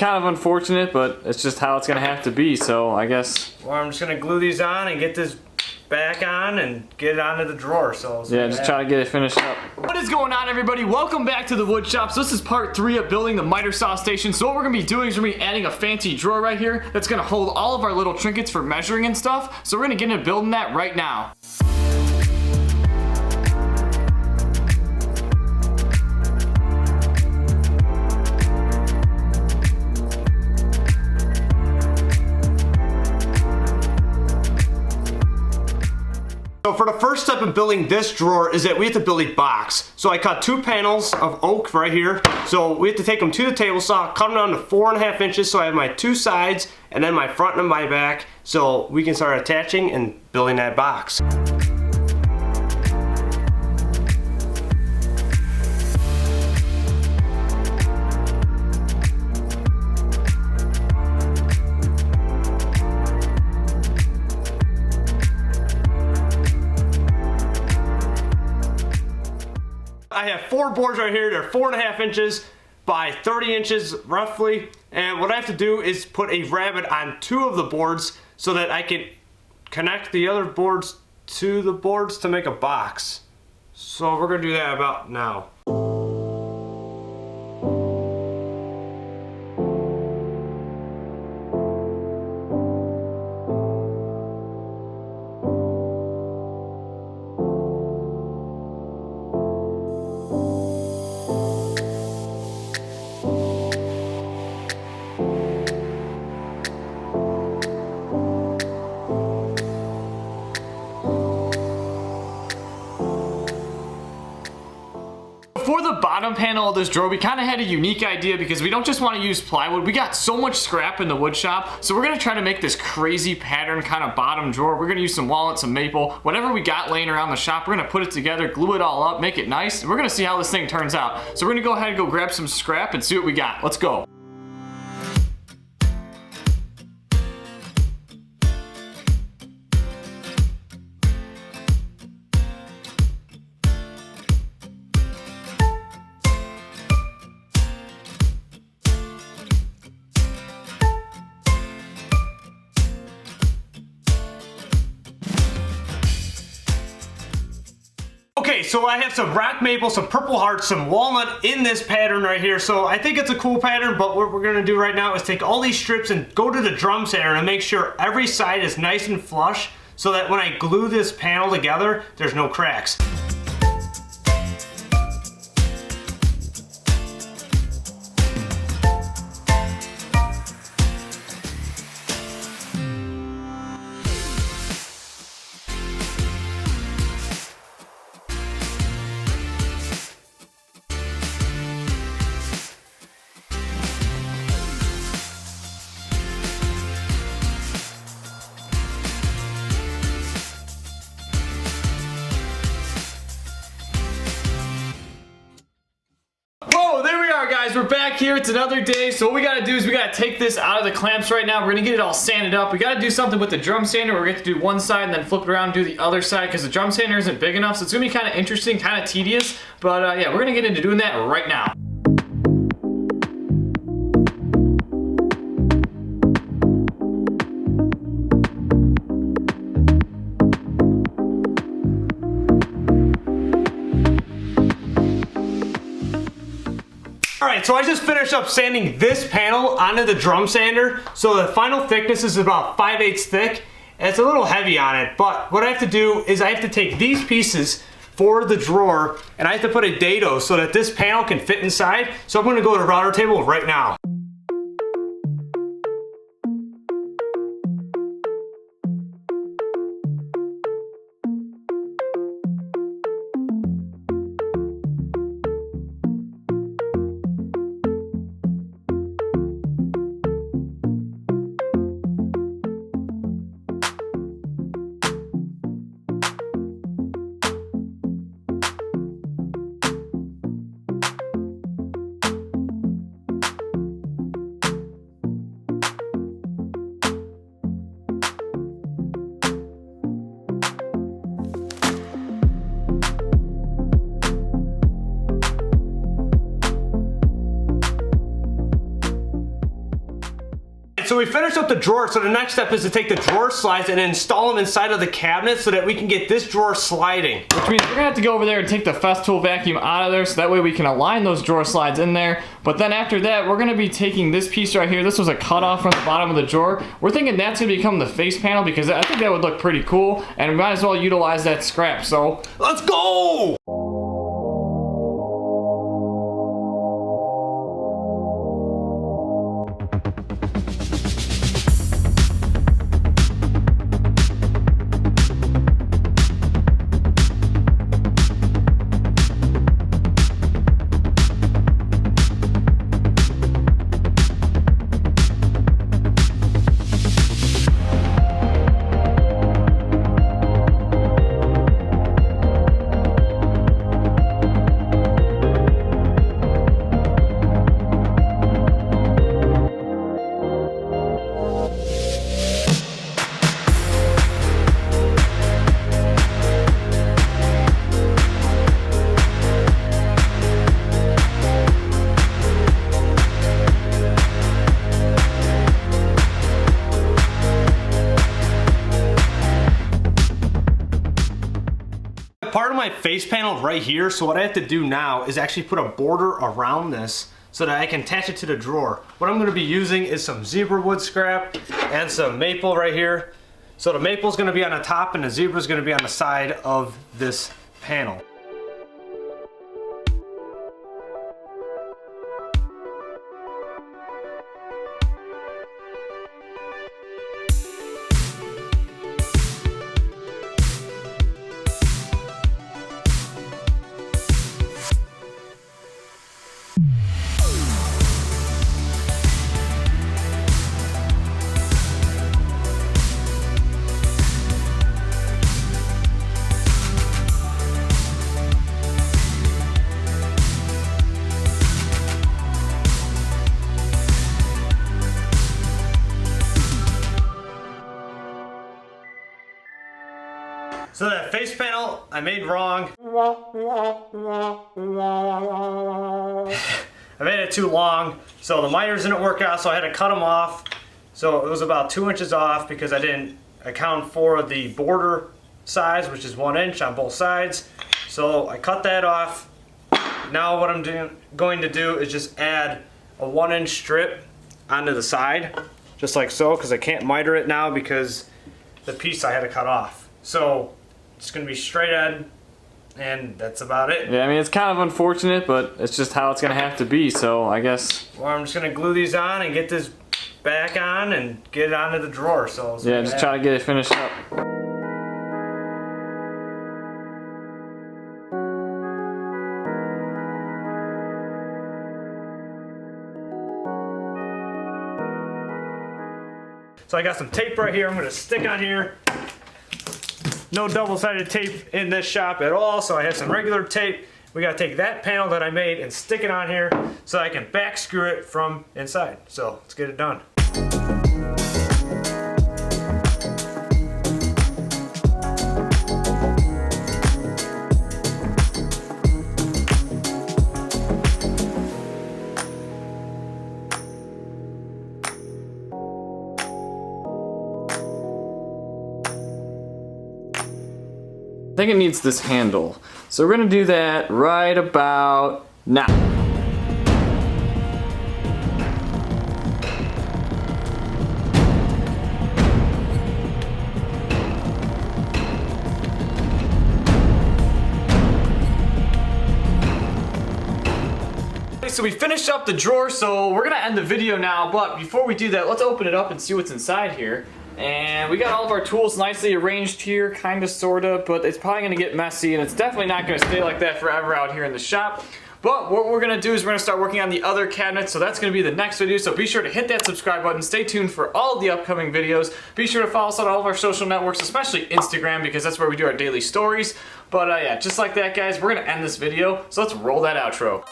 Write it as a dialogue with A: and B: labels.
A: kind of unfortunate, but it's just how it's gonna have to be, so I guess.
B: Well, I'm just gonna glue these on and get this back on and get it onto the drawer. So
A: yeah, just try to get it finished up.
C: What is going on, everybody? Welcome back to the wood shop. So this is part 3 of building the miter saw station. So what we're gonna be doing is we're gonna be adding a fancy drawer right here that's gonna hold all of our little trinkets for measuring and stuff. So we're gonna get into building that right now.
B: So for the first step in building this drawer is that we have to build a box. So I cut 2 panels of oak right here. So we have to take them to the table saw, cut them down to 4.5 inches so I have my 2 sides and then my front and my back so we can start attaching and building that box. I have 4 boards right here. They're 4.5 inches by 30 inches roughly. And what I have to do is put a rabbet on 2 of the boards so that I can connect the other boards to the boards to make a box. So we're gonna do that about now.
C: For the bottom panel of this drawer, we kind of had a unique idea because we don't just want to use plywood. We got so much scrap in the wood shop, so we're going to try to make this crazy pattern kind of bottom drawer. We're going to use some walnut, some maple, whatever we got laying around the shop. We're going to put it together, glue it all up, make it nice, and we're going to see how this thing turns out. So we're going to go ahead and go grab some scrap and see what we got. Let's go.
B: Okay, so I have some rock maple, some purple heart, some walnut in this pattern right here. So I think it's a cool pattern, but what we're gonna do right now is take all these strips and go to the drum sander and make sure every side is nice and flush so that when I glue this panel together, there's no cracks.
C: Whoa, there we are, guys. We're back here. It's another day. So what we gotta do is we gotta take this out of the clamps right now. We're gonna get it all sanded up. We gotta do something with the drum sander. We're gonna do one side and then flip it around and do the other side because the drum sander isn't big enough. So it's gonna be kind of interesting, kind of tedious. But yeah, we're gonna get into doing that right now.
B: Alright, so I just finished up sanding this panel onto the drum sander. So the final thickness is about 5/8 thick. And it's a little heavy on it, but what I have to do is I have to take these pieces for the drawer and I have to put a dado so that this panel can fit inside. So I'm gonna go to the router table right now. so we finished up the drawer, so the next step is to take the drawer slides and install them inside of the cabinet so that we can get this drawer sliding.
C: Which means we're gonna have to go over there and take the Festool vacuum out of there so that way we can align those drawer slides in there. But then after that, we're gonna be taking this piece right here. This was a cutoff from the bottom of the drawer. We're thinking that's gonna become the face panel because I think that would look pretty cool, and we might as well utilize that scrap. So
B: let's go! Part of my face panel right here, so what I have to do now is actually put a border around this so that I can attach it to the drawer. What I'm going to be using is some zebra wood scrap and some maple right here. So the maple is going to be on the top and the zebra is going to be on the side of this panel. So that face panel I made wrong. I made it too long, so the miters didn't work out, so I had to cut them off. So it was about 2 inches off because I didn't account for the border size, which is 1 inch on both sides. So I cut that off. Now what I'm going to do is just add a 1 inch strip onto the side, just like so, because I can't miter it now because the piece I had to cut off. So it's going to be straight edge, and that's about it.
A: Yeah, I mean, it's kind of unfortunate, but it's just how it's going to have to be, so I guess.
B: Well, I'm just going to glue these on and get this back on and get it onto the drawer. So
A: yeah, just try to get it finished up.
B: So I got some tape right here I'm going to stick on here. No double-sided tape in this shop at all, so I have some regular tape. We got to take that panel that I made and stick it on here so I can back screw it from inside. So let's get it done.
A: I think it needs this handle. So we're gonna do that right about now.
C: So we finished up the drawer, so we're gonna end the video now, but before we do that, let's open it up and see what's inside here. And we got all of our tools nicely arranged here, kinda, sorta, but it's probably gonna get messy, and it's definitely not gonna stay like that forever out here in the shop. But what we're gonna do is we're gonna start working on the other cabinets, so that's gonna be the next video, so be sure to hit that subscribe button, stay tuned for all of the upcoming videos. Be sure to follow us on all of our social networks, especially Instagram, because that's where we do our daily stories. But yeah, just like that, guys, we're gonna end this video, so let's roll that outro.